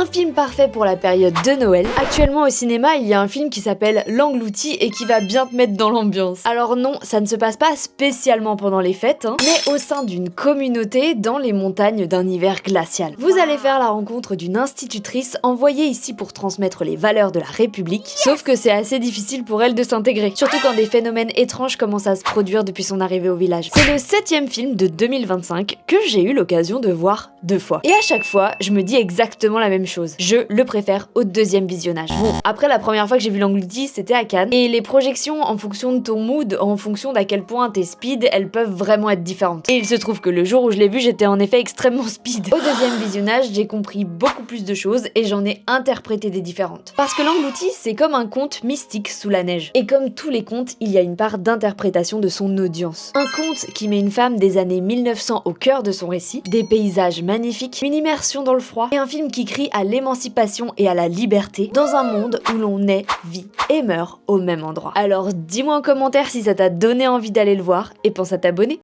Un film parfait pour la période de Noël. Actuellement au cinéma, il y a un film qui s'appelle L'Englouti et qui va bien te mettre dans l'ambiance. Alors non, ça ne se passe pas spécialement pendant les fêtes, mais au sein d'une communauté dans les montagnes d'un hiver glacial. Vous allez faire la rencontre d'une institutrice envoyée ici pour transmettre les valeurs de la République, sauf que c'est assez difficile pour elle de s'intégrer, surtout quand des phénomènes étranges commencent à se produire depuis son arrivée au village. C'est le 7e film de 2025 que j'ai eu l'occasion de voir 2 fois. Et à chaque fois, je me dis exactement la même chose. Je le préfère au 2e visionnage. Bon, après la première fois que j'ai vu L'Englouti, c'était à Cannes, et les projections en fonction de ton mood, en fonction d'à quel point t'es speed, elles peuvent vraiment être différentes. Et il se trouve que le jour où je l'ai vu, j'étais en effet extrêmement speed. Au 2e visionnage, j'ai compris beaucoup plus de choses et j'en ai interprété des différentes. Parce que L'Englouti, c'est comme un conte mystique sous la neige. Et comme tous les contes, il y a une part d'interprétation de son audience. Un conte qui met une femme des années 1900 au cœur de son récit, des paysages magnifiques, une immersion dans le froid, et un film qui crie à l'émancipation et à la liberté dans un monde où l'on naît, vit et meurt au même endroit. Alors dis-moi en commentaire si ça t'a donné envie d'aller le voir et pense à t'abonner.